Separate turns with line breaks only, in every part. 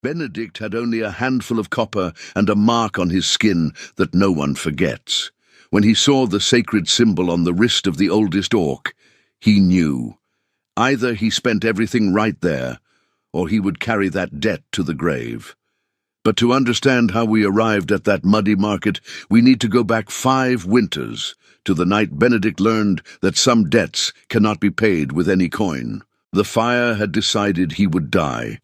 Benedict had only a handful of copper and a mark on his skin that no one forgets. When he saw the sacred symbol on the wrist of the oldest orc, he knew. Either he spent everything right there, or he would carry that debt to the grave. But to understand how we arrived at that muddy market, we need to go back 5 winters, to the night Benedict learned that some debts cannot be paid with any coin. The fire had decided he would die.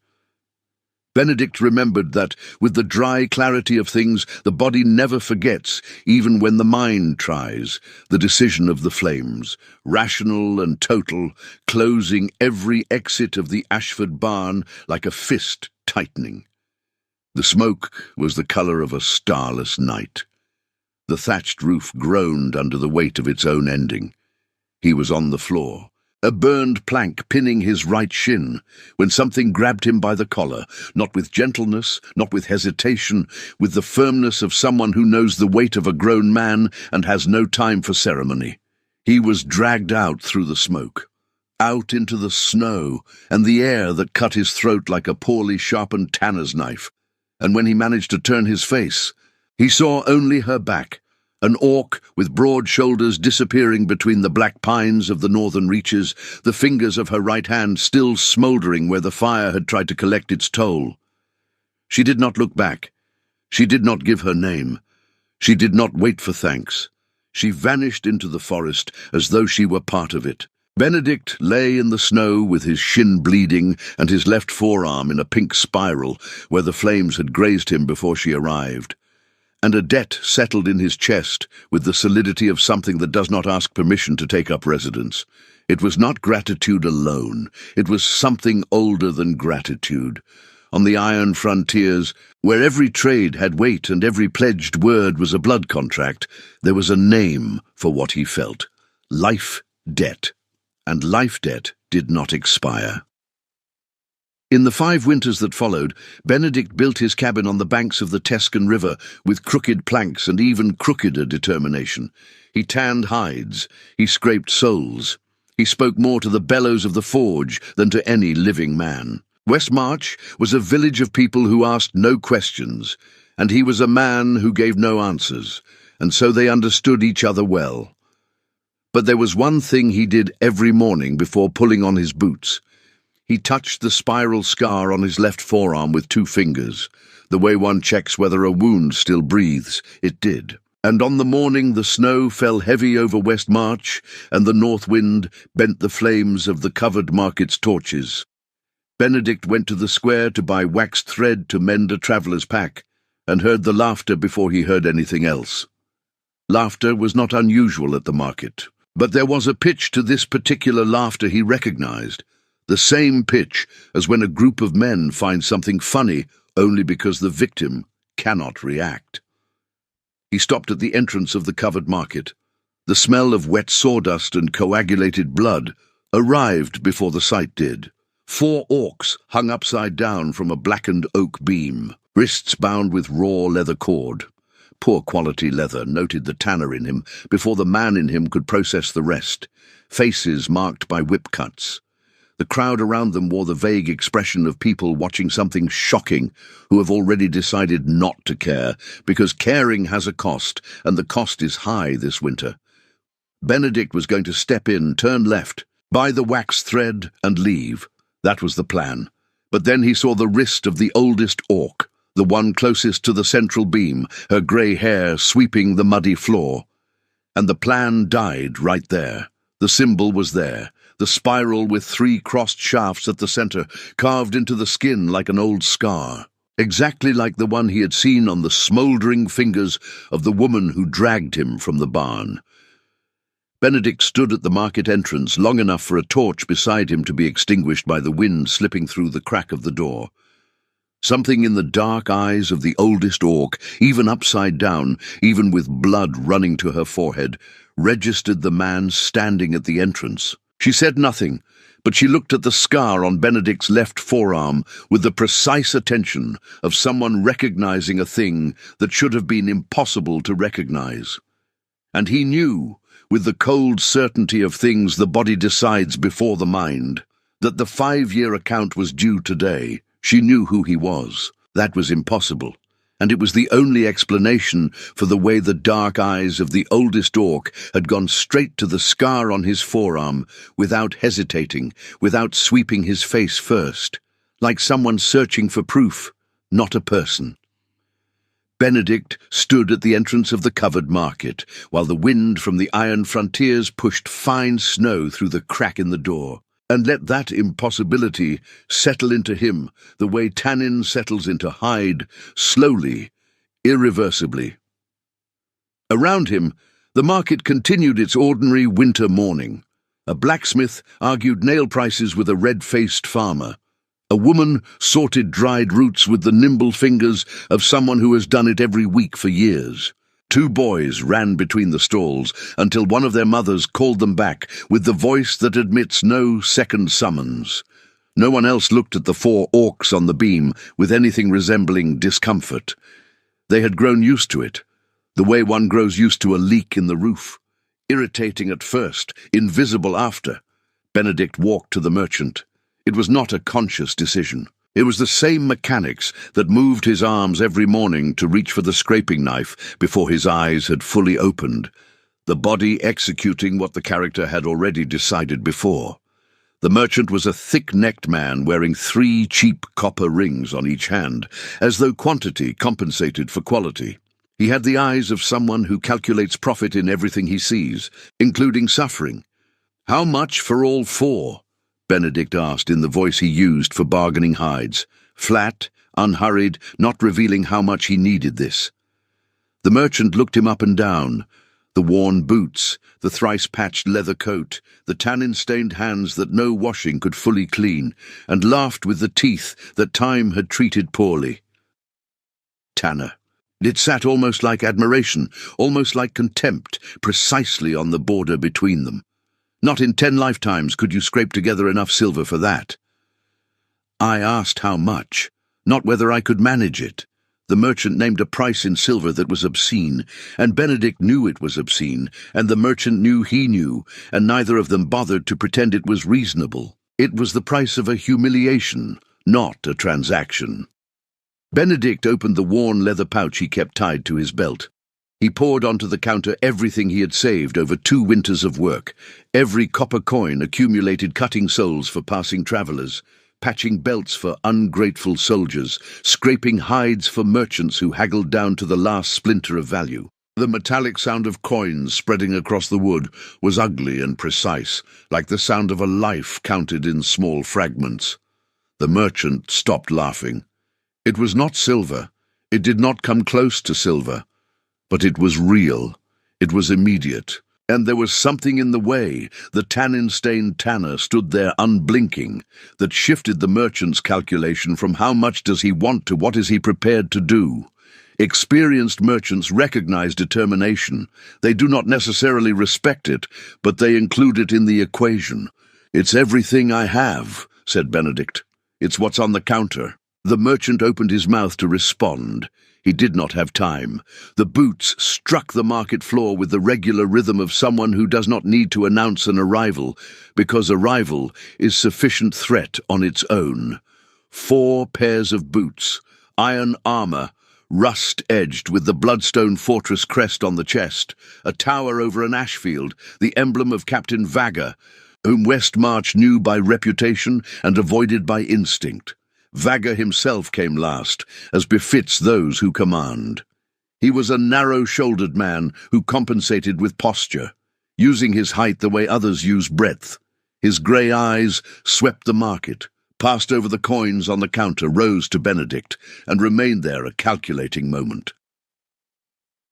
Benedict remembered that, with the dry clarity of things, the body never forgets, even when the mind tries, the decision of the flames, rational and total, closing every exit of the Ashford barn like a fist tightening. The smoke was the colour of a starless night. The thatched roof groaned under the weight of its own ending. He was on the floor, a burned plank pinning his right shin, when something grabbed him by the collar, not with gentleness, not with hesitation, with the firmness of someone who knows the weight of a grown man and has no time for ceremony. He was dragged out through the smoke, out into the snow and the air that cut his throat like a poorly sharpened tanner's knife, and when he managed to turn his face, he saw only her back, an orc with broad shoulders disappearing between the black pines of the northern reaches, the fingers of her right hand still smouldering where the fire had tried to collect its toll. She did not look back. She did not give her name. She did not wait for thanks. She vanished into the forest as though she were part of it. Benedict lay in the snow with his shin bleeding and his left forearm in a pink spiral where the flames had grazed him before she arrived. And a debt settled in his chest with the solidity of something that does not ask permission to take up residence. It was not gratitude alone. It was something older than gratitude. On the iron frontiers, where every trade had weight and every pledged word was a blood contract, there was a name for what he felt: life debt. And life debt did not expire. In the 5 winters that followed, Benedict built his cabin on the banks of the Tescan River with crooked planks and even crookeder determination. He tanned hides. He scraped soles. He spoke more to the bellows of the forge than to any living man. West March was a village of people who asked no questions, and he was a man who gave no answers, and so they understood each other well. But there was one thing he did every morning before pulling on his boots. He touched the spiral scar on his left forearm with 2 fingers. The way one checks whether a wound still breathes, it did. And on the morning the snow fell heavy over West March, and the north wind bent the flames of the covered market's torches. Benedict went to the square to buy waxed thread to mend a traveller's pack, and heard the laughter before he heard anything else. Laughter was not unusual at the market, but there was a pitch to this particular laughter he recognized. The same pitch as when a group of men find something funny only because the victim cannot react. He stopped at the entrance of the covered market. The smell of wet sawdust and coagulated blood arrived before the sight did. 4 orcs hung upside down from a blackened oak beam, wrists bound with raw leather cord. Poor quality leather, noted the tanner in him, before the man in him could process the rest. Faces marked by whip cuts. The crowd around them wore the vague expression of people watching something shocking who have already decided not to care, because caring has a cost, and the cost is high this winter. Benedict was going to step in, turn left, buy the wax thread, and leave. That was the plan. But then he saw the wrist of the oldest orc, the one closest to the central beam, her grey hair sweeping the muddy floor. And the plan died right there. The symbol was there. The spiral with 3 crossed shafts at the center, carved into the skin like an old scar, exactly like the one he had seen on the smouldering fingers of the woman who dragged him from the barn. Benedict stood at the market entrance long enough for a torch beside him to be extinguished by the wind slipping through the crack of the door. Something in the dark eyes of the oldest orc, even upside down, even with blood running to her forehead, registered the man standing at the entrance. She said nothing, but she looked at the scar on Benedict's left forearm with the precise attention of someone recognizing a thing that should have been impossible to recognize. And he knew, with the cold certainty of things the body decides before the mind, that the 5-year account was due today, She knew who he was. That was impossible, and it was the only explanation for the way the dark eyes of the oldest orc had gone straight to the scar on his forearm, without hesitating, without sweeping his face first, like someone searching for proof, not a person. Benedict stood at the entrance of the covered market, while the wind from the iron frontiers pushed fine snow through the crack in the door, and let that impossibility settle into him the way tannin settles into hide, slowly, irreversibly. Around him, the market continued its ordinary winter morning. A blacksmith argued nail prices with a red-faced farmer. A woman sorted dried roots with the nimble fingers of someone who has done it every week for years. Two boys ran between the stalls until one of their mothers called them back with the voice that admits no second summons. No one else looked at the 4 orcs on the beam with anything resembling discomfort. They had grown used to it, the way one grows used to a leak in the roof. Irritating at first, invisible after. Benedict walked to the merchant. It was not a conscious decision. It was the same mechanics that moved his arms every morning to reach for the scraping knife before his eyes had fully opened, the body executing what the character had already decided before. The merchant was a thick-necked man wearing 3 cheap copper rings on each hand, as though quantity compensated for quality. He had the eyes of someone who calculates profit in everything he sees, including suffering. "How much for all 4? Benedict asked in the voice he used for bargaining hides, flat, unhurried, not revealing how much he needed this. The merchant looked him up and down, the worn boots, the thrice-patched leather coat, the tannin-stained hands that no washing could fully clean, and laughed with the teeth that time had treated poorly. Tanner. It sat almost like admiration, almost like contempt, precisely on the border between them. Not in 10 lifetimes could you scrape together enough silver for that. I asked how much, not whether I could manage it. The merchant named a price in silver that was obscene, and Benedict knew it was obscene, and the merchant knew he knew, and neither of them bothered to pretend it was reasonable. It was the price of a humiliation, not a transaction. Benedict opened the worn leather pouch he kept tied to his belt. He poured onto the counter everything he had saved over 2 winters of work, every copper coin accumulated cutting soles for passing travellers, patching belts for ungrateful soldiers, scraping hides for merchants who haggled down to the last splinter of value. The metallic sound of coins spreading across the wood was ugly and precise, like the sound of a life counted in small fragments. The merchant stopped laughing. It was not silver. It did not come close to silver. But it was real, it was immediate, and there was something in the way the tannin-stained tanner stood there unblinking that shifted the merchant's calculation from how much does he want to what is he prepared to do. Experienced merchants recognize determination. They do not necessarily respect it, but they include it in the equation. "It's everything I have," said Benedict. "It's what's on the counter." The merchant opened his mouth to respond. He did not have time. The boots struck the market floor with the regular rhythm of someone who does not need to announce an arrival, because arrival is sufficient threat on its own. 4 pairs of boots, iron armor, rust-edged with the Bloodstone Fortress crest on the chest, a tower over an ash field, the emblem of Captain Vagger, whom Westmarch knew by reputation and avoided by instinct. Vagger himself came last, as befits those who command. He was a narrow-shouldered man who compensated with posture, using his height the way others use breadth. His grey eyes swept the market, passed over the coins on the counter, rose to Benedict, and remained there a calculating moment.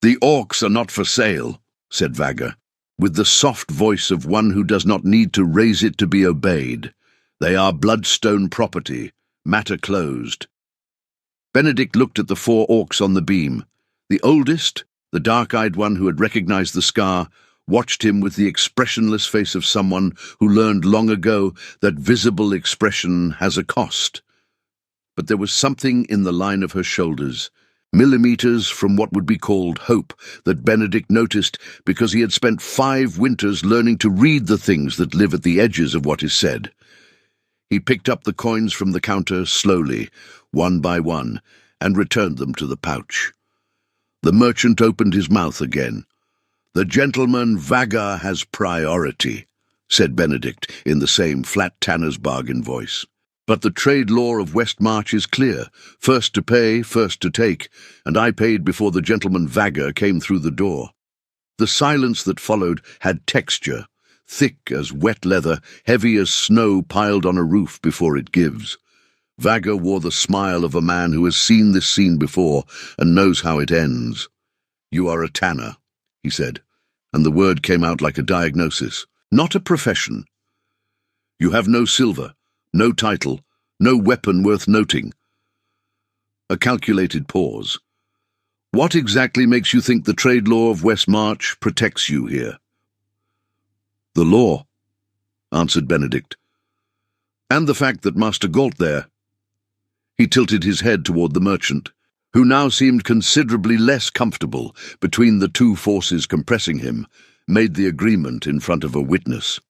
"The orcs are not for sale," said Vagger, with the soft voice of one who does not need to raise it to be obeyed. "They are Bloodstone property. Matter closed." Benedict looked at the 4 orcs on the beam. The oldest, the dark-eyed one who had recognized the scar, watched him with the expressionless face of someone who learned long ago that visible expression has a cost. But there was something in the line of her shoulders, millimeters from what would be called hope, that Benedict noticed because he had spent 5 winters learning to read the things that live at the edges of what is said. He picked up the coins from the counter slowly, one by one, and returned them to the pouch. The merchant opened his mouth again. "The gentleman Vagger has priority," said Benedict in the same flat tanner's bargain voice. "But the trade law of Westmarch is clear. First to pay, first to take, and I paid before the gentleman Vagger came through the door." The silence that followed had texture, thick as wet leather, heavy as snow piled on a roof before it gives. Vagger wore the smile of a man who has seen this scene before and knows how it ends. "You are a tanner," he said, and the word came out like a diagnosis, not a profession. "You have no silver, no title, no weapon worth noting." A calculated pause. "What exactly makes you think the trade law of Westmarch protects you here?" "The law," answered Benedict. "And the fact that Master Galt there." He tilted his head toward the merchant, who now seemed considerably less comfortable between the two forces compressing him, made the agreement in front of a witness.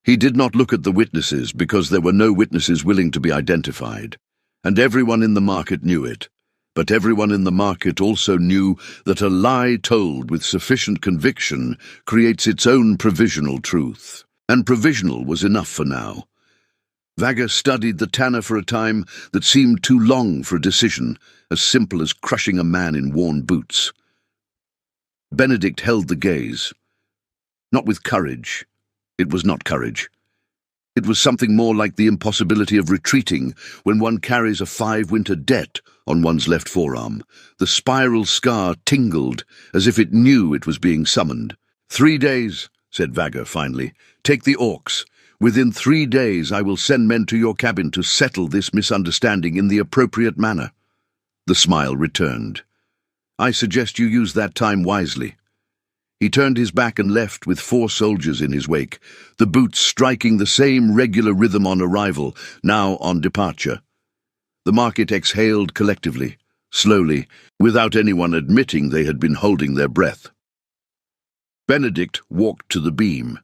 He did not look at the witnesses because there were no witnesses willing to be identified, and everyone in the market knew it. But everyone in the market also knew that a lie told with sufficient conviction creates its own provisional truth, and provisional was enough for now. Vagger studied the tanner for a time that seemed too long for a decision, as simple as crushing a man in worn boots. Benedict held the gaze. Not with courage. It was not courage. It was something more like the impossibility of retreating when one carries a 5-winter debt on one's left forearm. The spiral scar tingled as if it knew it was being summoned. 3 days, said Vagger finally. Take the Orcs. Within 3 days I will send men to your cabin to settle this misunderstanding in the appropriate manner. The smile returned. I suggest you use that time wisely. He turned his back and left with 4 soldiers in his wake, the boots striking the same regular rhythm on arrival, now on departure. The market exhaled collectively, slowly, without anyone admitting they had been holding their breath. Benedict walked to the beam.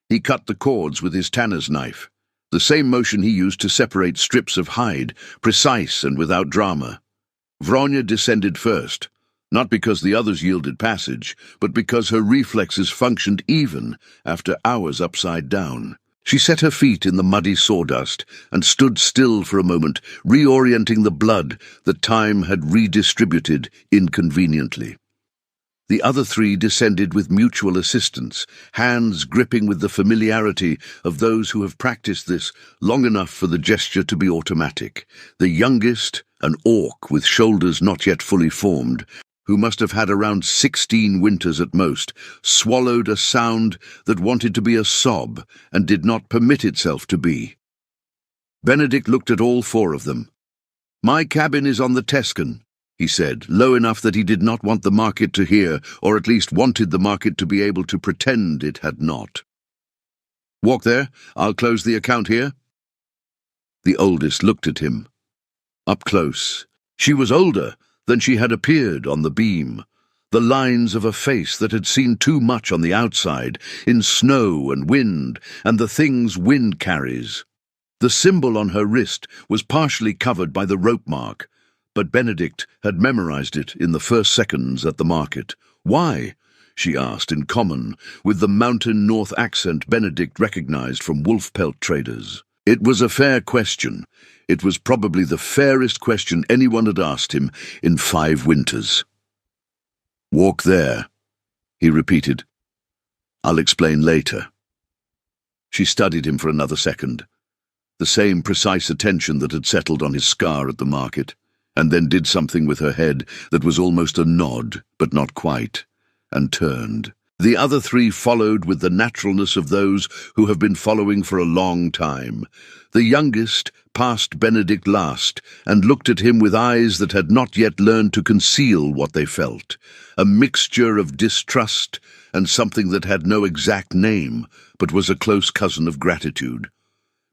He cut the cords with his tanner's knife, the same motion he used to separate strips of hide, precise and without drama. Vronya descended first, not because the others yielded passage, but because her reflexes functioned even after hours upside down. She set her feet in the muddy sawdust and stood still for a moment, reorienting the blood that time had redistributed inconveniently. The other 3 descended with mutual assistance, hands gripping with the familiarity of those who have practiced this long enough for the gesture to be automatic. The youngest, an orc with shoulders not yet fully formed, who must have had around 16 winters at most, swallowed a sound that wanted to be a sob and did not permit itself to be. Benedict looked at all 4 of them. My cabin is on the Tescan, he said, low enough that he did not want the market to hear, or at least wanted the market to be able to pretend it had not. Walk there, I'll close the account here. The oldest looked at him. Up close. She was older than she had appeared on the beam, the lines of a face that had seen too much on the outside, in snow and wind, and the things wind carries. The symbol on her wrist was partially covered by the rope mark, but Benedict had memorized it in the first seconds at the market. Why? She asked in common, with the mountain north accent Benedict recognized from wolf pelt traders. It was a fair question. It was probably the fairest question anyone had asked him in 5 winters. Walk there, he repeated. I'll explain later. She studied him for another second, the same precise attention that had settled on his scar at the market, and then did something with her head that was almost a nod, but not quite, and turned. The other 3 followed with the naturalness of those who have been following for a long time. The youngest passed Benedict last and looked at him with eyes that had not yet learned to conceal what they felt, a mixture of distrust and something that had no exact name, but was a close cousin of gratitude.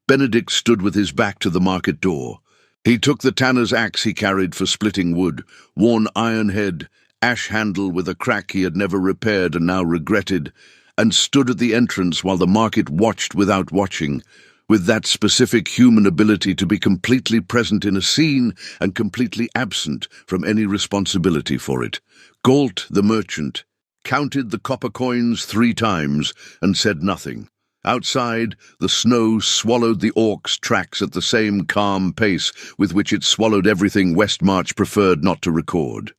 Benedict stood with his back to the market door. He took the tanner's axe he carried for splitting wood, worn iron head, ash handle with a crack he had never repaired and now regretted, and stood at the entrance while the market watched without watching, with that specific human ability to be completely present in a scene and completely absent from any responsibility for it. Galt, the merchant, counted the copper coins 3 times and said nothing. Outside, the snow swallowed the Orcs' tracks at the same calm pace with which it swallowed everything Westmarch preferred not to record.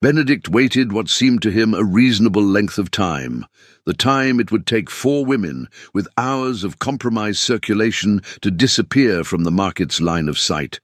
Benedict waited what seemed to him a reasonable length of time, the time it would take 4 women, with hours of compromised circulation, to disappear from the market's line of sight,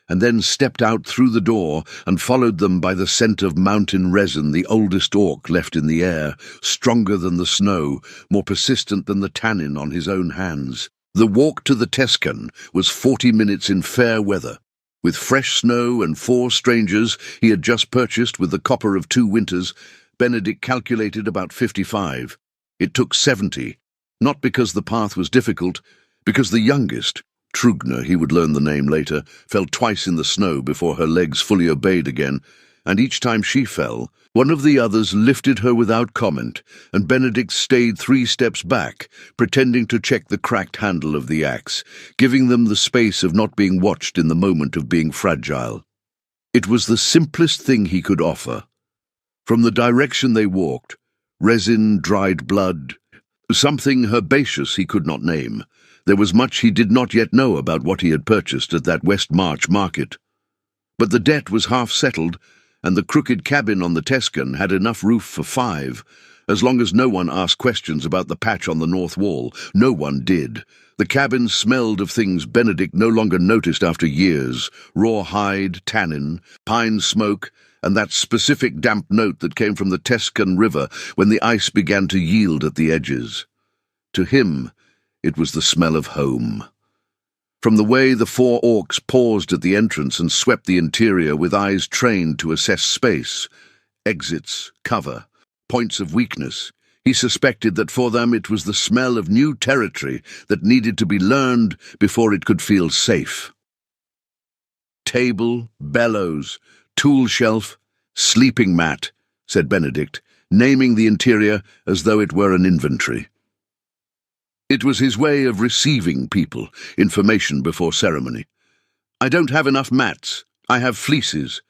and then stepped out through the door and followed them by the scent of mountain resin the oldest Orc left in the air, stronger than the snow, more persistent than the tannin on his own hands. The walk to the Tescan was 40 minutes in fair weather. With fresh snow and 4 strangers he had just purchased with the copper of 2 winters, Benedict calculated about 55. It took 70, not because the path was difficult, because the youngest, Trugna, he would learn the name later, fell twice in the snow before her legs fully obeyed again, and each time she fell, one of the others lifted her without comment, and Benedict stayed 3 steps back, pretending to check the cracked handle of the axe, giving them the space of not being watched in the moment of being fragile. It was the simplest thing he could offer. From the direction they walked, resin, dried blood, something herbaceous he could not name, there was much he did not yet know about what he had purchased at that Westmarch market. But the debt was half settled, and the crooked cabin on the Tescan had enough roof for 5, as long as no one asked questions about the patch on the north wall. No one did. The cabin smelled of things Benedict no longer noticed after years: raw hide, tannin, pine smoke, and that specific damp note that came from the Tescan River when the ice began to yield at the edges. To him, it was the smell of home. From the way the 4 Orcs paused at the entrance and swept the interior with eyes trained to assess space, exits, cover, points of weakness, he suspected that for them it was the smell of new territory that needed to be learned before it could feel safe. Table, bellows, tool shelf, sleeping mat, said Benedict, naming the interior as though it were an inventory. It was his way of receiving people, information before ceremony. "I don't have enough mats. I have fleeces.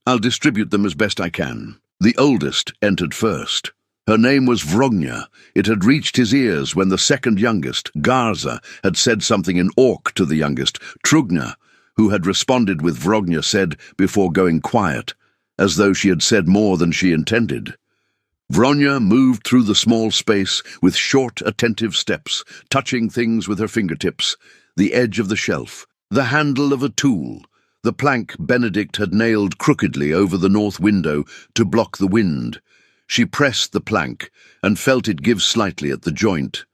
I'll distribute them as best I can." The oldest entered first. Her name was Vrogna. It had reached his ears when the second youngest, Garza, had said something in Orc to the youngest, Trugna, who had responded with Vrogna said before going quiet, as though she had said more than she intended. Vrogna moved through the small space with short, attentive steps, touching things with her fingertips: the edge of the shelf, the handle of a tool, the plank Benedict had nailed crookedly over the north window to block the wind. She pressed the plank and felt it give slightly at the joint.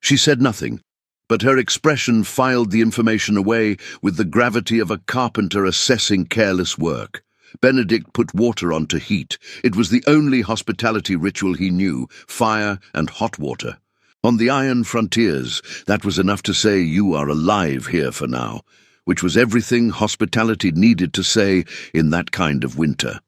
She said nothing, but her expression filed the information away with the gravity of a carpenter assessing careless work. Benedict put water on to heat. It was the only hospitality ritual he knew: fire and hot water. On the iron frontiers, that was enough to say, "You are alive here for now," which was everything hospitality needed to say in that kind of winter.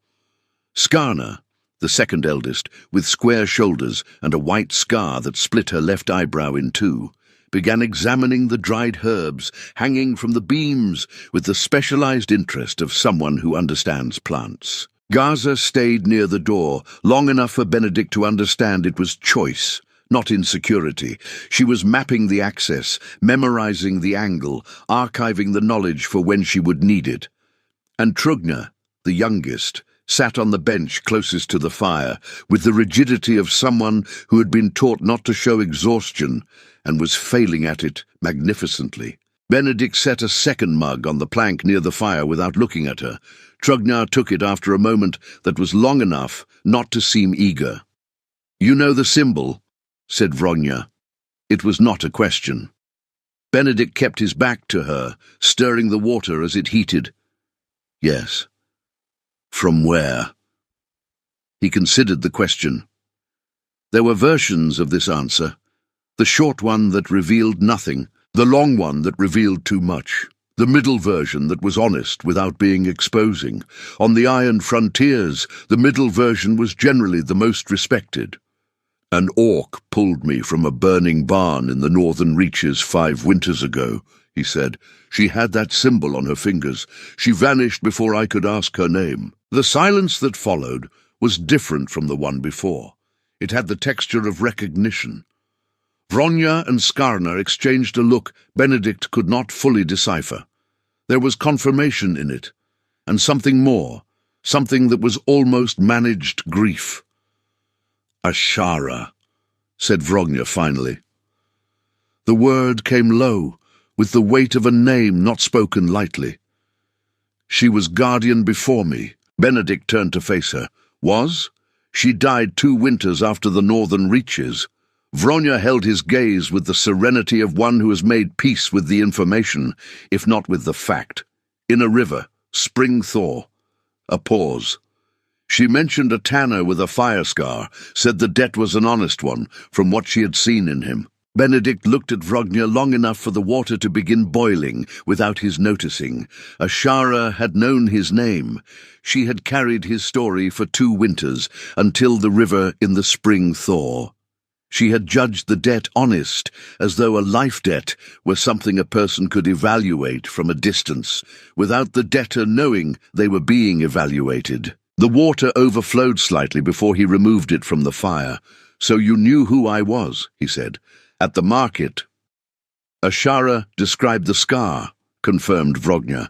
Skarna, the second eldest, with square shoulders and a white scar that split her left eyebrow in 2, began examining the dried herbs hanging from the beams with the specialized interest of someone who understands plants. Garza stayed near the door, long enough for Benedict to understand it was choice, not insecurity. She was mapping the access, memorizing the angle, archiving the knowledge for when she would need it. And Trugna, the youngest, sat on the bench closest to the fire, with the rigidity of someone who had been taught not to show exhaustion and was failing at it magnificently. Benedict set a second mug on the plank near the fire without looking at her. Trugna took it after a moment that was long enough not to seem eager. "You know the symbol?" said Vrogna. It was not a question. Benedict kept his back to her, stirring the water as it heated. "Yes." "From where?" He considered the question. There were versions of this answer: the short one that revealed nothing, the long one that revealed too much, the middle version that was honest without being exposing. On the iron frontiers, the middle version was generally the most respected. An orc pulled me from a burning barn in the northern reaches 5 winters ago, he said. She had that symbol on her fingers. She vanished before I could ask her name. The silence that followed was different from the one before. It had the texture of recognition. Vronya and Skarna exchanged a look Benedict could not fully decipher. There was confirmation in it, and something more, something that was almost managed grief. Ashara, said Vronya finally. The word came low, with the weight of a name not spoken lightly. She was guardian before me. Benedict turned to face her. Was? She died 2 winters after the northern reaches. Vronya held his gaze with the serenity of one who has made peace with the information, if not with the fact. In a river, spring thaw. A pause. She mentioned a tanner with a fire scar, said the debt was an honest one, from what she had seen in him. Benedict looked at Vronya long enough for the water to begin boiling, without his noticing. Ashara had known his name. She had carried his story for 2 winters, until the river in the spring thaw. She had judged the debt honest, as though a life debt were something a person could evaluate from a distance, without the debtor knowing they were being evaluated. The water overflowed slightly before he removed it from the fire. So you knew who I was, he said. At the market. Ashara described the scar, confirmed Vronya,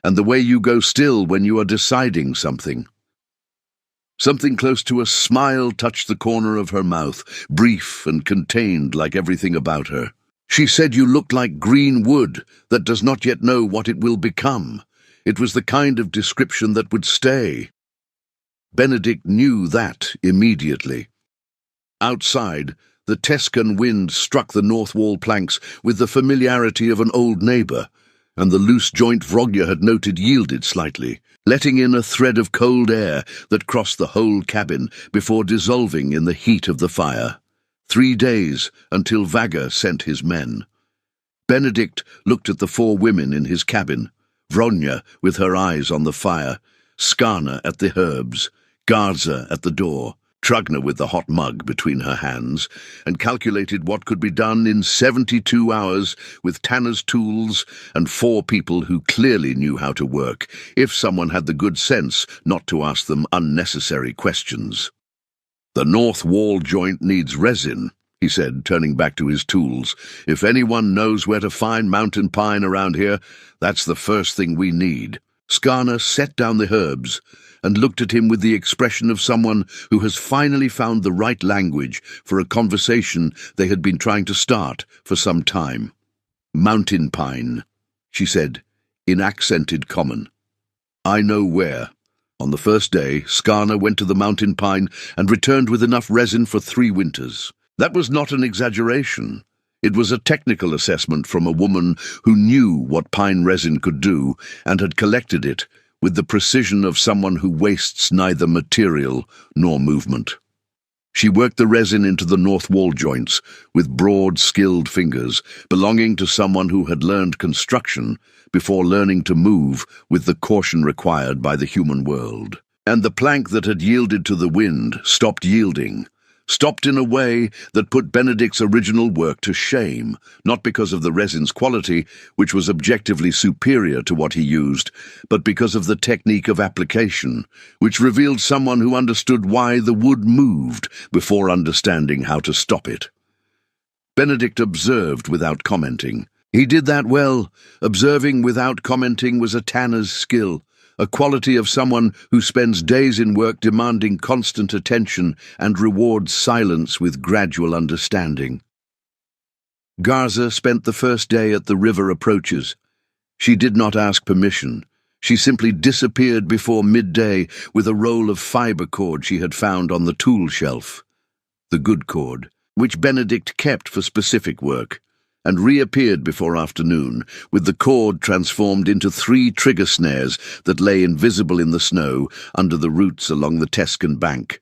and the way you go still when you are deciding something. Something close to a smile touched the corner of her mouth, brief and contained like everything about her. She said you looked like green wood that does not yet know what it will become. It was the kind of description that would stay. Benedict knew that immediately. Outside, the Tescan wind struck the north wall planks with the familiarity of an old neighbour, and the loose joint Vronya had noted yielded slightly, letting in a thread of cold air that crossed the whole cabin before dissolving in the heat of the fire. 3 days until Vagger sent his men. Benedict looked at the 4 women in his cabin, Vronya with her eyes on the fire, Skarna at the herbs, Garza at the door, Trugna with the hot mug between her hands, and calculated what could be done in 72 hours with Tanner's tools and 4 people who clearly knew how to work, if someone had the good sense not to ask them unnecessary questions. The north wall joint needs resin, he said, turning back to his tools. If anyone knows where to find mountain pine around here, that's the first thing we need. Skarna set down the herbs and looked at him with the expression of someone who has finally found the right language for a conversation they had been trying to start for some time. Mountain pine, she said, in accented common. I know where. On the first day, Skarna went to the mountain pine and returned with enough resin for 3 winters. That was not an exaggeration. It was a technical assessment from a woman who knew what pine resin could do and had collected it with the precision of someone who wastes neither material nor movement. She worked the resin into the north wall joints with broad, skilled fingers, belonging to someone who had learned construction before learning to move with the caution required by the human world. And the plank that had yielded to the wind stopped yielding, stopped in a way that put Benedict's original work to shame, not because of the resin's quality, which was objectively superior to what he used, but because of the technique of application, which revealed someone who understood why the wood moved before understanding how to stop it. Benedict observed without commenting. He did that well. Observing without commenting was a tanner's skill, a quality of someone who spends days in work demanding constant attention and rewards silence with gradual understanding. Garza spent the first day at the river approaches. She did not ask permission. She simply disappeared before midday with a roll of fibre cord she had found on the tool shelf, the good cord, which Benedict kept for specific work, and reappeared before afternoon, with the cord transformed into 3 trigger snares that lay invisible in the snow under the roots along the Tescan bank.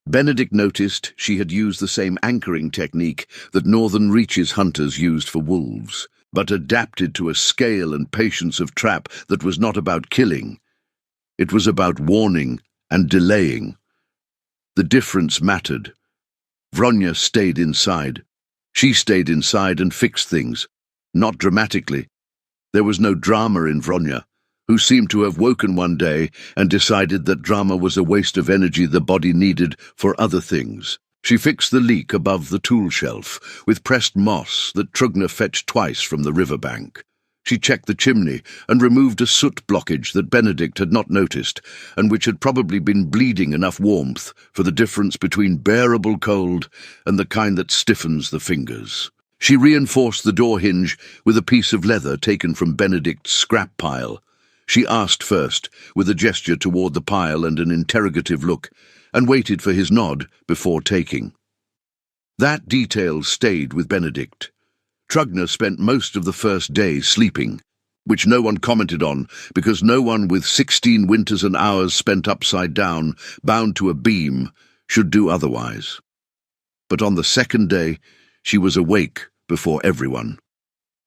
Benedict noticed she had used the same anchoring technique that northern reaches hunters used for wolves, but adapted to a scale and patience of trap that was not about killing. It was about warning and delaying. The difference mattered. Vronya stayed inside. She stayed inside and fixed things. Not dramatically. There was no drama in Vronya, who seemed to have woken one day and decided that drama was a waste of energy the body needed for other things. She fixed the leak above the tool shelf with pressed moss that Trugna fetched twice from the riverbank. She checked the chimney and removed a soot blockage that Benedict had not noticed and which had probably been bleeding enough warmth for the difference between bearable cold and the kind that stiffens the fingers. She reinforced the door hinge with a piece of leather taken from Benedict's scrap pile. She asked first, with a gesture toward the pile and an interrogative look, and waited for his nod before taking. That detail stayed with Benedict. Trugna spent most of the first day sleeping, which no one commented on because no one with 16 winters and hours spent upside down, bound to a beam, should do otherwise. But on the second day, she was awake before everyone.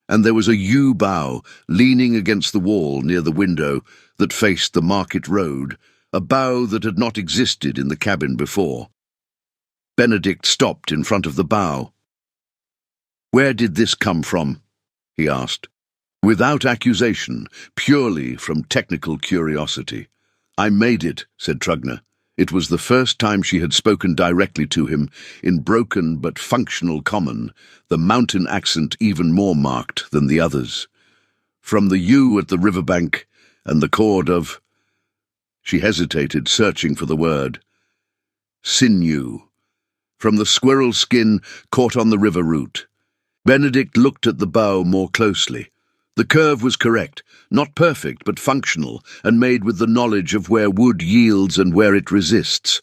And there was a yew bough leaning against the wall near the window that faced the market road, a bough that had not existed in the cabin before. Benedict stopped in front of the bough. "Where did this come from?" he asked. Without accusation, purely from technical curiosity. "I made it," said Trugna. It was the first time she had spoken directly to him, in broken but functional common, the mountain accent even more marked than the others. "From the yew at the riverbank and the cord of—" She hesitated, searching for the word. "Sinew. From the squirrel skin caught on the river root." Benedict looked at the bough more closely. The curve was correct, not perfect but functional, and made with the knowledge of where wood yields and where it resists.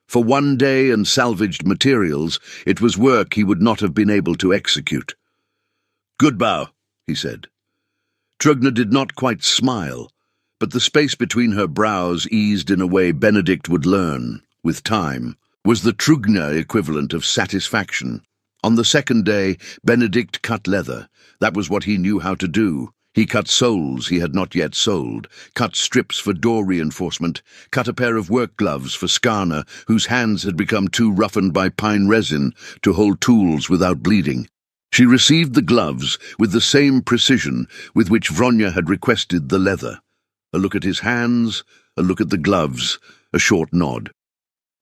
For one day and salvaged materials, it was work he would not have been able to execute. "Good bough," he said. Trugna did not quite smile, but the space between her brows eased in a way Benedict would learn, with time, was the Trugna equivalent of satisfaction. On the second day, Benedict cut leather. That was what he knew how to do. He cut soles he had not yet soled, cut strips for door reinforcement, cut a pair of work gloves for Skarna, whose hands had become too roughened by pine resin to hold tools without bleeding. She received the gloves with the same precision with which Vronya had requested the leather. A look at his hands, a look at the gloves, a short nod.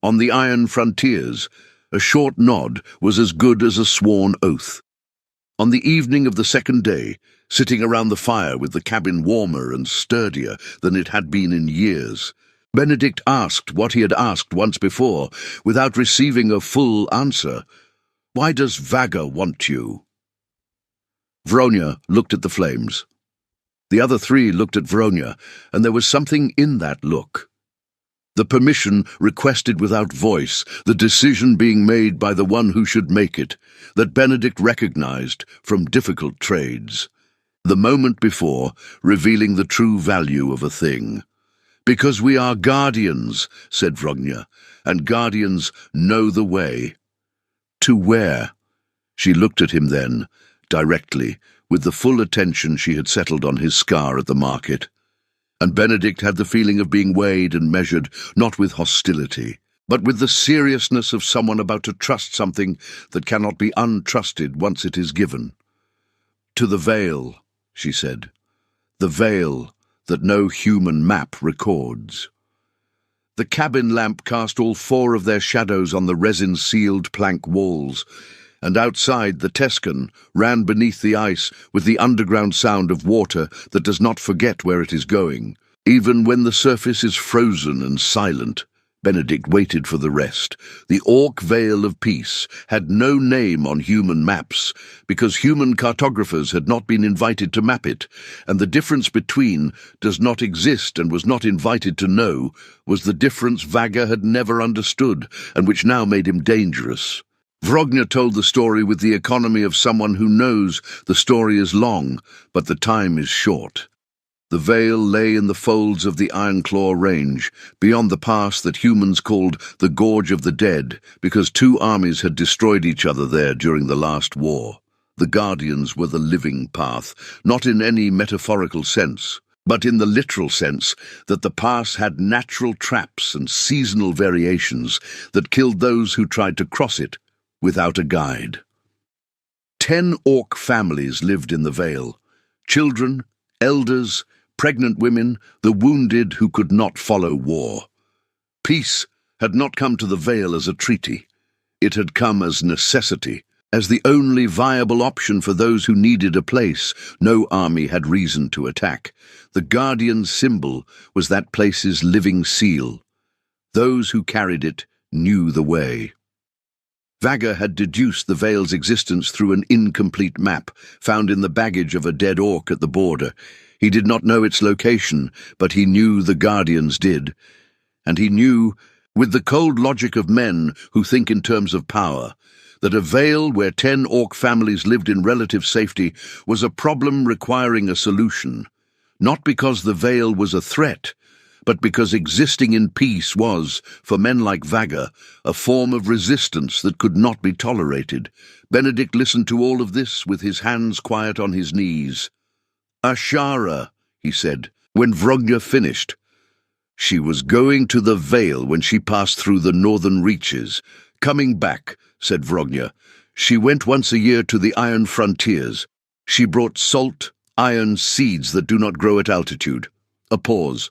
On the iron frontiers, a short nod was as good as a sworn oath. On the evening of the second day, sitting around the fire with the cabin warmer and sturdier than it had been in years, Benedict asked what he had asked once before, without receiving a full answer. "Why does Vagger want you?" Vronya looked at the flames. The other three looked at Vronya, and there was something in that look. The permission requested without voice, the decision being made by the one who should make it, that Benedict recognized from difficult trades. The moment before, revealing the true value of a thing. "Because we are guardians," said Vronya, "and guardians know the way." "To where?" She looked at him then, directly, with the full attention she had settled on his scar at the market. And Benedict had the feeling of being weighed and measured, not with hostility, but with the seriousness of someone about to trust something that cannot be untrusted once it is given. "To the veil," she said. "The veil that no human map records." The cabin lamp cast all four of their shadows on the resin-sealed plank walls, and outside the Tescan ran beneath the ice with the underground sound of water that does not forget where it is going. Even when the surface is frozen and silent, Benedict waited for the rest. The Orc Veil of Peace had no name on human maps, because human cartographers had not been invited to map it, and the difference between does not exist and was not invited to know was the difference Vagger had never understood, and which now made him dangerous. Vronya told the story with the economy of someone who knows the story is long, but the time is short. The veil lay in the folds of the Ironclaw Range, beyond the pass that humans called the Gorge of the Dead, because two armies had destroyed each other there during the last war. The Guardians were the living path, not in any metaphorical sense, but in the literal sense that the pass had natural traps and seasonal variations that killed those who tried to cross it. without a guide. 10 Orc families lived in the Vale. Children, elders, pregnant women, the wounded who could not follow war. Peace had not come to the Vale as a treaty. It had come as necessity, as the only viable option for those who needed a place no army had reason to attack. The Guardian's symbol was that place's living seal. Those who carried it knew the way. Vagger had deduced the Vale's existence through an incomplete map found in the baggage of a dead Orc at the border. He did not know its location, but he knew the Guardians did. And he knew, with the cold logic of men who think in terms of power, that a Vale where 10 Orc families lived in relative safety was a problem requiring a solution, not because the Vale was a threat, but because existing in peace was, for men like Vagger, a form of resistance that could not be tolerated. Benedict listened to all of this with his hands quiet on his knees. "Ashara," he said, when Vrogna finished. "She was going to the Vale when she passed through the northern reaches. Coming back," said Vrogna. "She went once a year to the Iron Frontiers. She brought salt, iron seeds that do not grow at altitude." A pause.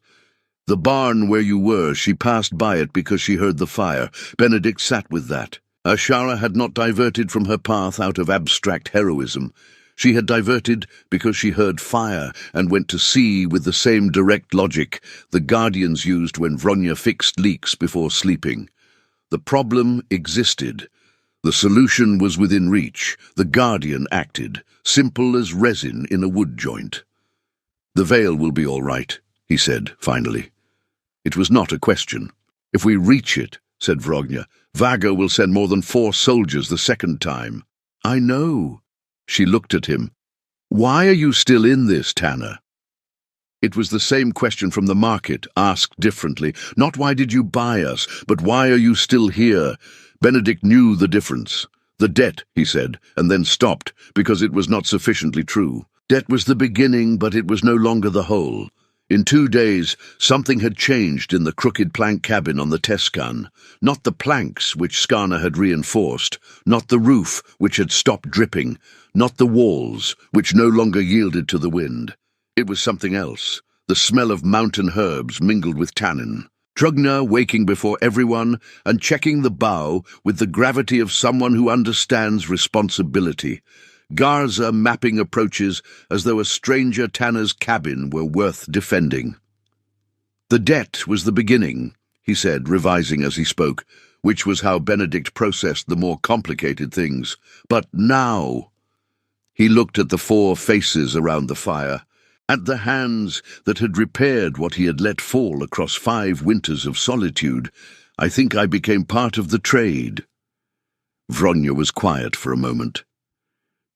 "The barn where you were, she passed by it because she heard the fire." Benedict sat with that. Ashara had not diverted from her path out of abstract heroism. She had diverted because she heard fire and went to see with the same direct logic the Guardians used when Vrogna fixed leaks before sleeping. The problem existed. The solution was within reach. The Guardian acted, simple as resin in a wood joint. "The Vale will be all right," he said, finally. It was not a question. "If we reach it," said Vrogna, "Vagger will send more than 4 soldiers the second time." "I know." She looked at him. "Why are you still in this, Tanner?" It was the same question from the market, asked differently. Not "Why did you buy us?" but "Why are you still here?" Benedict knew the difference. "The debt," he said, and then stopped, because it was not sufficiently true. Debt was the beginning, but it was no longer the whole. In 2 days, something had changed in the crooked plank cabin on the Tescan. Not the planks, which Skarna had reinforced, not the roof, which had stopped dripping, not the walls, which no longer yielded to the wind. It was something else, the smell of mountain herbs mingled with tannin. Trugna waking before everyone and checking the bow with the gravity of someone who understands responsibility. Garza mapping approaches as though a stranger Tanner's cabin were worth defending. "The debt was the beginning," he said, revising as he spoke, which was how Benedict processed the more complicated things. "But now—" He looked at the 4 faces around the fire, at the hands that had repaired what he had let fall across 5 winters of solitude. "I think I became part of the trade." Vrogna was quiet for a moment.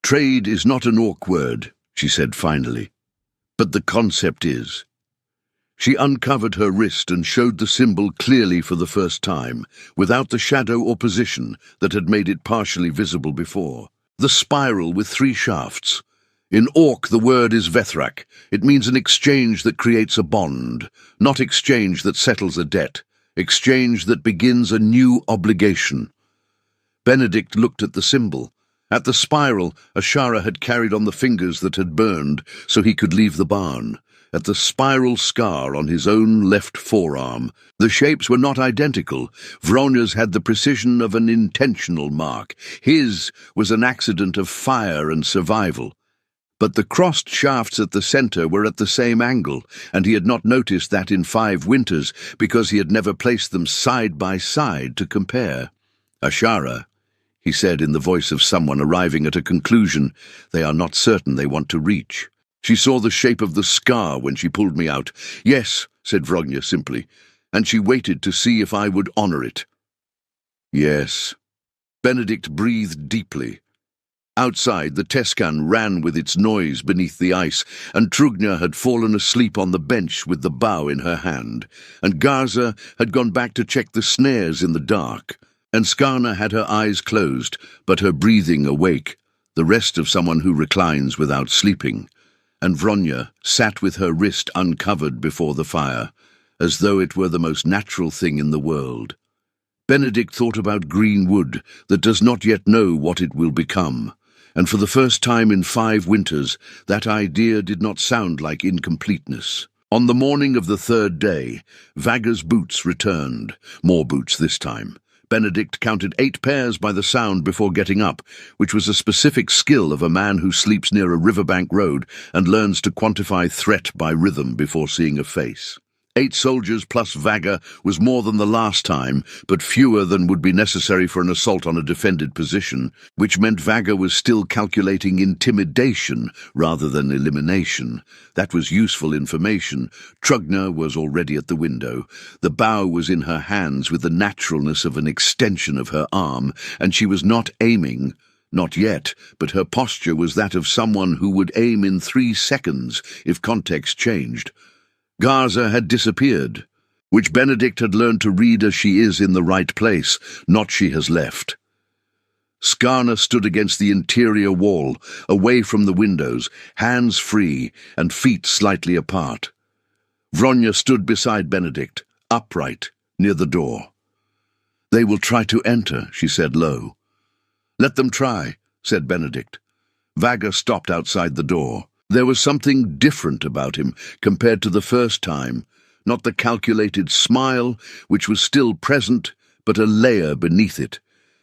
"Trade is not an Orc word," she said finally, "but the concept is." She uncovered her wrist and showed the symbol clearly for the first time, without the shadow or position that had made it partially visible before. The spiral with 3 shafts. In Orc the word is Vethrak. It means an exchange that creates a bond, not exchange that settles a debt, exchange that begins a new obligation. Benedict looked at the symbol. At the spiral, Ashara had carried on the fingers that had burned so he could leave the barn. At the spiral scar on his own left forearm, the shapes were not identical. Vrogna's had the precision of an intentional mark. His was an accident of fire and survival. But the crossed shafts at the center were at the same angle, and he had not noticed that in 5 winters because he had never placed them side by side to compare. "Ashara," he said in the voice of someone arriving at a conclusion they are not certain they want to reach. "She saw the shape of the scar when she pulled me out." "Yes," said Vrogna simply, "and she waited to see if I would honor it." "Yes." Benedict breathed deeply. Outside, the Tescan ran with its noise beneath the ice, and Trugna had fallen asleep on the bench with the bow in her hand, and Garza had gone back to check the snares in the dark, and Skarna had her eyes closed, but her breathing awake, the rest of someone who reclines without sleeping, and Vrogna sat with her wrist uncovered before the fire, as though it were the most natural thing in the world. Benedict thought about green wood that does not yet know what it will become, and for the first time in 5 winters, that idea did not sound like incompleteness. On the morning of the 3rd day, Vagger's boots returned, more boots this time. Benedict counted 8 pairs by the sound before getting up, which was a specific skill of a man who sleeps near a riverbank road and learns to quantify threat by rhythm before seeing a face. 8 soldiers plus Vagger was more than the last time, but fewer than would be necessary for an assault on a defended position, which meant Vagger was still calculating intimidation rather than elimination. That was useful information. Trugna was already at the window. The bow was in her hands with the naturalness of an extension of her arm, and she was not aiming. Not yet, but her posture was that of someone who would aim in 3 seconds if context changed. Garza had disappeared, which Benedict had learned to read as she is in the right place, not she has left. Skarna stood against the interior wall, away from the windows, hands free and feet slightly apart. Vronya stood beside Benedict, upright, near the door. "They will try to enter," she said low. "Let them try," said Benedict. Vagger stopped outside the door. There was something different about him compared to the first time, not the calculated smile, which was still present, but a layer beneath it,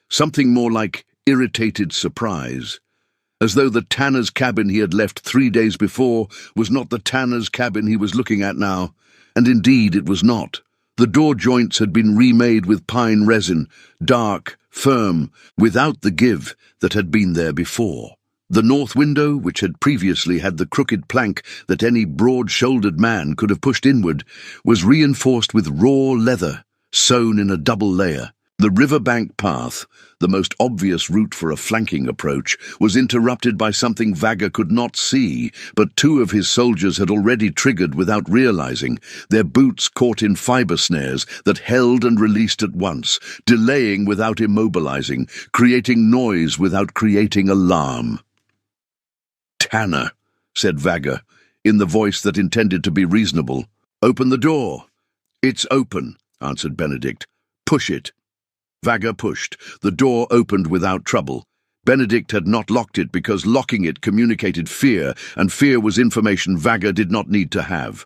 something more like irritated surprise, as though the tanner's cabin he had left 3 days before was not the tanner's cabin he was looking at now, and indeed it was not. The door joints had been remade with pine resin, dark, firm, without the give that had been there before. The north window, which had previously had the crooked plank that any broad-shouldered man could have pushed inward, was reinforced with raw leather, sewn in a double layer. The riverbank path, the most obvious route for a flanking approach, was interrupted by something Vagger could not see, but 2 of his soldiers had already triggered without realizing, their boots caught in fiber snares that held and released at once, delaying without immobilizing, creating noise without creating alarm. "Tanner," said Vagger, in the voice that intended to be reasonable. "Open the door." "It's open," answered Benedict. "Push it." Vagger pushed. The door opened without trouble. Benedict had not locked it because locking it communicated fear, and fear was information Vagger did not need to have.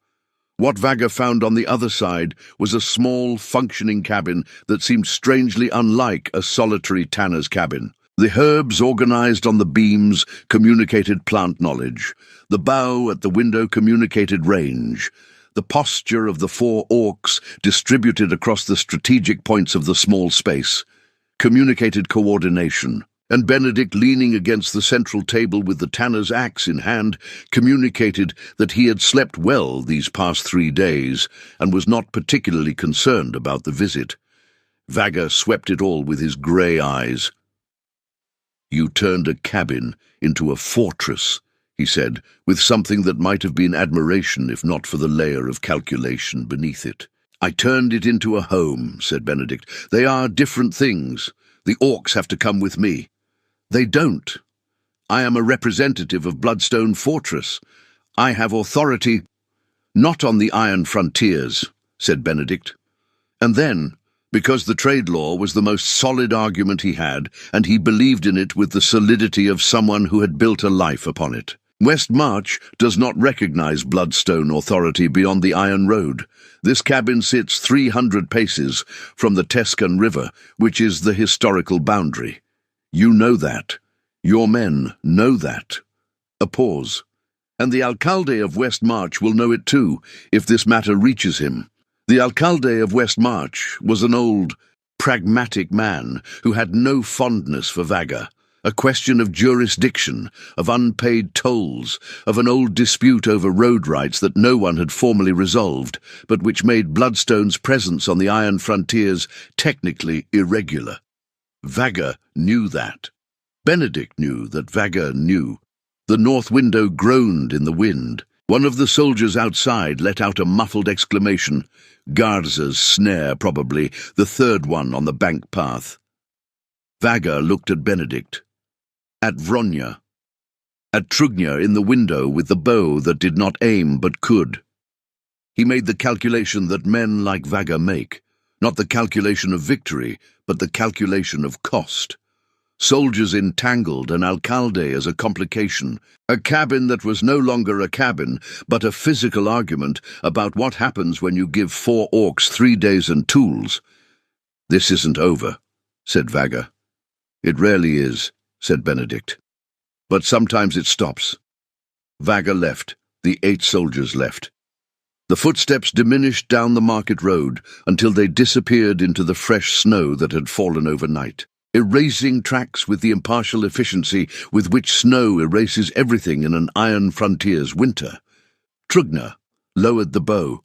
What Vagger found on the other side was a small, functioning cabin that seemed strangely unlike a solitary tanner's cabin. The herbs organized on the beams communicated plant knowledge. The bow at the window communicated range. The posture of the 4 orcs, distributed across the strategic points of the small space, communicated coordination. And Benedict, leaning against the central table with the tanner's axe in hand, communicated that he had slept well these past 3 days and was not particularly concerned about the visit. Vagger swept it all with his grey eyes. "You turned a cabin into a fortress," he said, with something that might have been admiration if not for the layer of calculation beneath it. "I turned it into a home," said Benedict. "They are different things. The orcs have to come with me." "They don't. I am a representative of Bloodstone Fortress. I have authority—" "Not on the Iron Frontiers," said Benedict. And then, because the trade law was the most solid argument he had, and he believed in it with the solidity of someone who had built a life upon it. West March does not recognize Bloodstone authority beyond the Iron Road. This cabin sits 300 paces from the Tescan River, which is the historical boundary. You know that. Your men know that. A pause. And the alcalde of West March will know it too, if this matter reaches him. The alcalde of West March was an old, pragmatic man who had no fondness for Vagger, a question of jurisdiction, of unpaid tolls, of an old dispute over road rights that no one had formally resolved, but which made Bloodstone's presence on the Iron Frontiers technically irregular. Vagger knew that. Benedict knew that Vagger knew. The north window groaned in the wind. One of the soldiers outside let out a muffled exclamation. Garza's snare, probably, the 3rd one on the bank path. Vagger looked at Benedict, at Vronya, at Trugna in the window with the bow that did not aim but could. He made the calculation that men like Vagger make. Not the calculation of victory, but the calculation of cost. Soldiers entangled, an alcalde as a complication, a cabin that was no longer a cabin, but a physical argument about what happens when you give 4 orcs 3 days and tools. "This isn't over," said Vagger. "It rarely is," said Benedict. "But sometimes it stops." Vagger left. The 8 soldiers left. The footsteps diminished down the market road until they disappeared into the fresh snow that had fallen overnight, erasing tracks with the impartial efficiency with which snow erases everything in an iron frontier's winter. Trugna lowered the bow.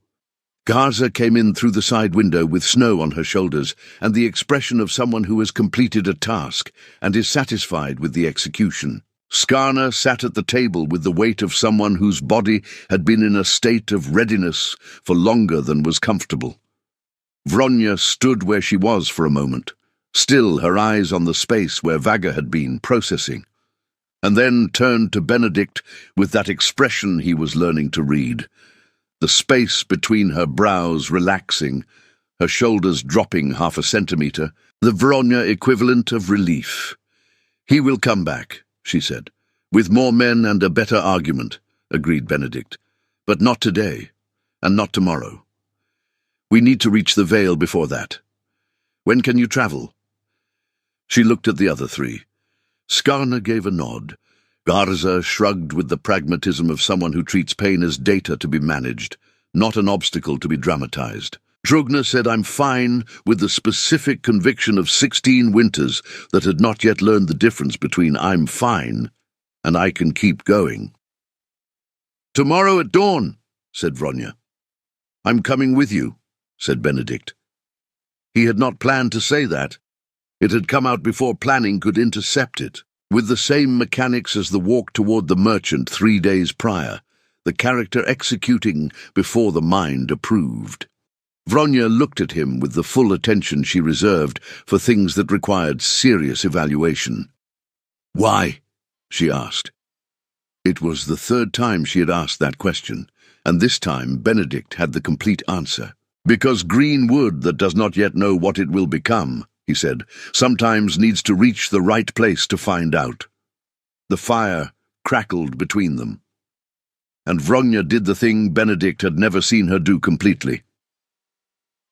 Garza came in through the side window with snow on her shoulders and the expression of someone who has completed a task and is satisfied with the execution. Skarna sat at the table with the weight of someone whose body had been in a state of readiness for longer than was comfortable. Vronya stood where she was for a moment, still her eyes on the space where Vagger had been processing, and then turned to Benedict with that expression he was learning to read, the space between her brows relaxing, her shoulders dropping 1/2 a centimetre, the Vronya equivalent of relief. "He will come back," she said. "With more men and a better argument," agreed Benedict. "But not today, and not tomorrow. We need to reach the Vale before that. When can you travel?" She looked at the other 3. Skarna gave a nod. Garza shrugged with the pragmatism of someone who treats pain as data to be managed, not an obstacle to be dramatized. Trugna said, "I'm fine," with the specific conviction of 16 winters that had not yet learned the difference between "I'm fine" and "I can keep going." "Tomorrow at dawn," said Vronya. "I'm coming with you," said Benedict. He had not planned to say that. It had come out before planning could intercept it, with the same mechanics as the walk toward the merchant 3 days prior, the character executing before the mind approved. Vronya looked at him with the full attention she reserved for things that required serious evaluation. "Why?" she asked. It was the 3rd time she had asked that question, and this time Benedict had the complete answer. "Because green wood that does not yet know what it will become," he said, "sometimes needs to reach the right place to find out." The fire crackled between them, and Vronya did the thing Benedict had never seen her do completely.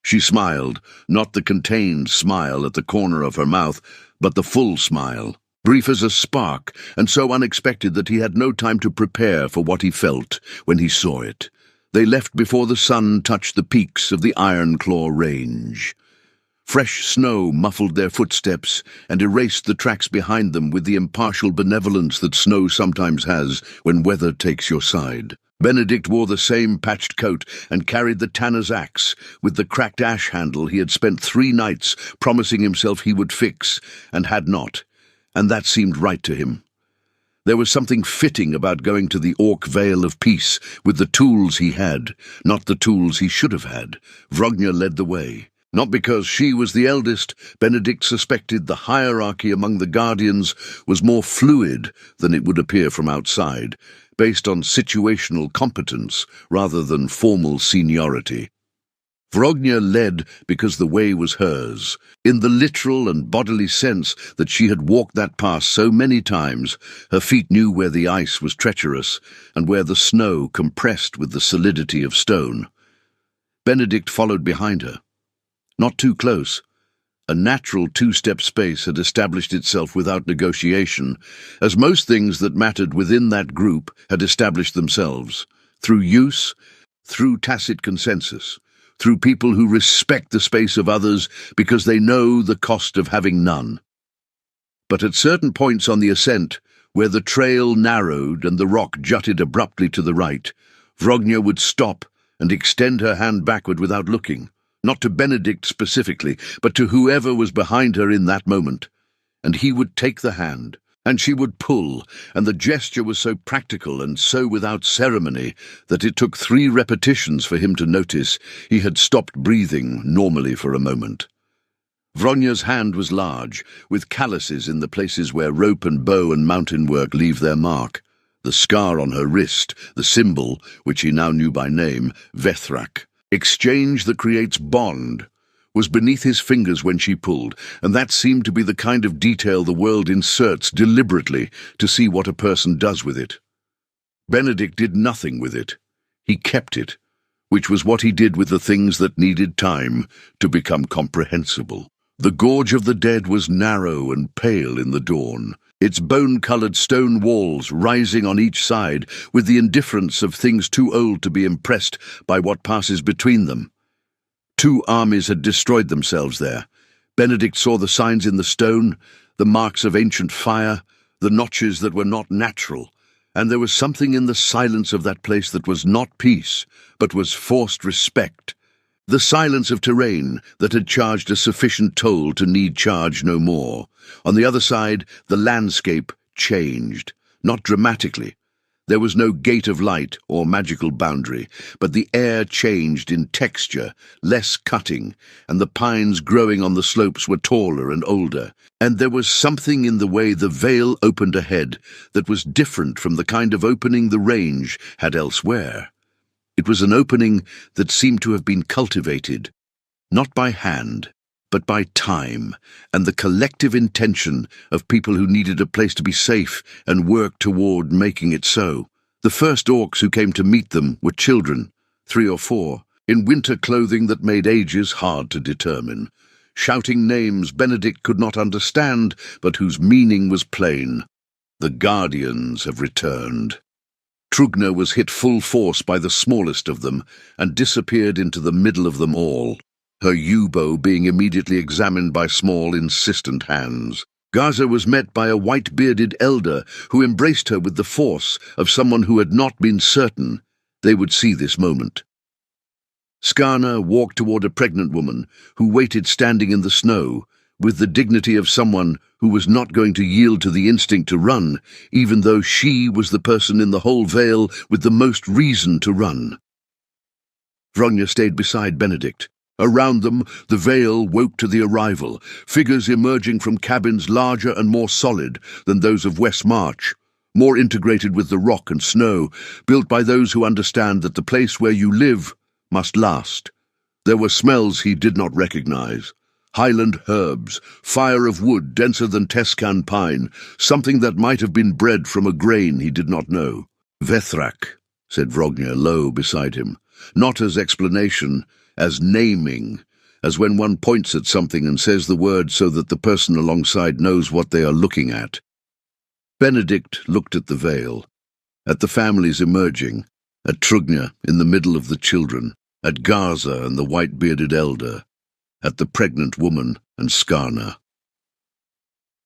She smiled, not the contained smile at the corner of her mouth, but the full smile, brief as a spark, and so unexpected that he had no time to prepare for what he felt when he saw it. They left before the sun touched the peaks of the Iron Claw Range. Fresh snow muffled their footsteps and erased the tracks behind them with the impartial benevolence that snow sometimes has when weather takes your side. Benedict wore the same patched coat and carried the tanner's axe with the cracked ash handle he had spent 3 nights promising himself he would fix, and had not, and that seemed right to him. There was something fitting about going to the Orc Vale of Peace with the tools he had, not the tools he should have had. Vronya led the way. Not because she was the eldest, Benedict suspected the hierarchy among the Guardians was more fluid than it would appear from outside, based on situational competence rather than formal seniority. Vronya led because the way was hers, in the literal and bodily sense that she had walked that path so many times. Her feet knew where the ice was treacherous and where the snow compressed with the solidity of stone. Benedict followed behind her. Not too close. A natural 2-step space had established itself without negotiation, as most things that mattered within that group had established themselves, through use, through tacit consensus, through people who respect the space of others because they know the cost of having none. But at certain points on the ascent, where the trail narrowed and the rock jutted abruptly to the right, Vronya would stop and extend her hand backward without looking, not to Benedict specifically, but to whoever was behind her in that moment. And he would take the hand, and she would pull, and the gesture was so practical and so without ceremony that it took 3 repetitions for him to notice he had stopped breathing normally for a moment. Vronya's hand was large, with calluses in the places where rope and bow and mountain work leave their mark. The scar on her wrist, the symbol, which he now knew by name, Vethrak. Exchange that creates bond. was beneath his fingers when she pulled, and that seemed to be the kind of detail the world inserts deliberately to see what a person does with it. Benedict did nothing with it. He kept it, which was what he did with the things that needed time to become comprehensible. The gorge of the dead was narrow and pale in the dawn, its bone-coloured stone walls rising on each side with the indifference of things too old to be impressed by what passes between them. 2 armies had destroyed themselves there. Benedict saw the signs in the stone, the marks of ancient fire, the notches that were not natural, and there was something in the silence of that place that was not peace, but was forced respect. The silence of terrain that had charged a sufficient toll to need charge no more. On the other side, the landscape changed, not dramatically. There was no gate of light or magical boundary, but the air changed in texture, less cutting, and the pines growing on the slopes were taller and older. And there was something in the way the vale opened ahead that was different from the kind of opening the range had elsewhere. It was an opening that seemed to have been cultivated, not by hand, but by time and the collective intention of people who needed a place to be safe and worked toward making it so. The first orcs who came to meet them were children, 3 or 4, in winter clothing that made ages hard to determine, shouting names Benedict could not understand, but whose meaning was plain. The Guardians have returned. Trugna was hit full force by the smallest of them and disappeared into the middle of them all, her yew-bow being immediately examined by small, insistent hands. Gaza was met by a white-bearded elder who embraced her with the force of someone who had not been certain they would see this moment. Skarna walked toward a pregnant woman who waited standing in the snow, with the dignity of someone who was not going to yield to the instinct to run, even though she was the person in the whole vale with the most reason to run. Vronja stayed beside Benedict. Around them, the vale woke to the arrival, figures emerging from cabins larger and more solid than those of West March, more integrated with the rock and snow, built by those who understand that the place where you live must last. There were smells he did not recognize. Highland herbs, fire of wood denser than Tescan pine, something that might have been bred from a grain he did not know. Vethrak, said Vronja low beside him, not as explanation, as naming, as when one points at something and says the word so that the person alongside knows what they are looking at. Benedict looked at the vale, at the families emerging, at Trugna in the middle of the children, at Gaza and the white-bearded elder, at the pregnant woman and Skarna.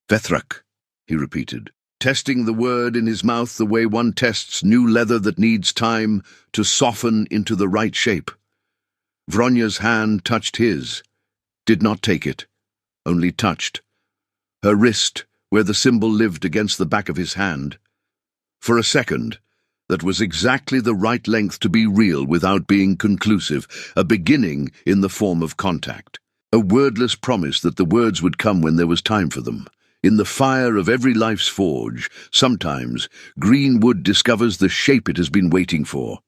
Vethrak, he repeated, testing the word in his mouth the way one tests new leather that needs time to soften into the right shape. Vronja's hand touched his, did not take it, only touched. Her wrist, where the symbol lived against the back of his hand. For a second, that was exactly the right length to be real without being conclusive, a beginning in the form of contact. A wordless promise that the words would come when there was time for them. In the fire of every life's forge, sometimes, green wood discovers the shape it has been waiting for.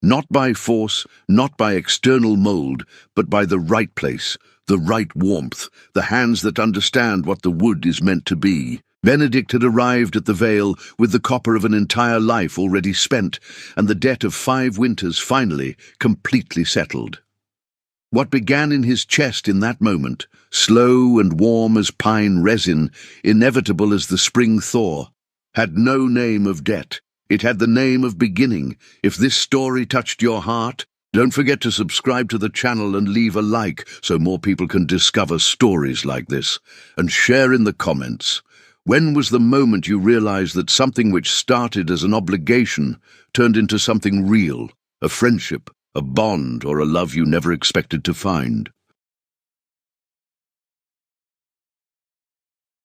Not by force, not by external mold, but by the right place, the right warmth, the hands that understand what the wood is meant to be. Benedict had arrived at the vale with the copper of an entire life already spent, and the debt of 5 winters finally completely settled. What began in his chest in that moment, slow and warm as pine resin, inevitable as the spring thaw, had no name of debt. It had the name of beginning. If this story touched your heart, don't forget to subscribe to the channel and leave a like so more people can discover stories like this. And share in the comments. When was the moment you realized that something which started as an obligation turned into something real, a friendship, a bond, or a love you never expected to find?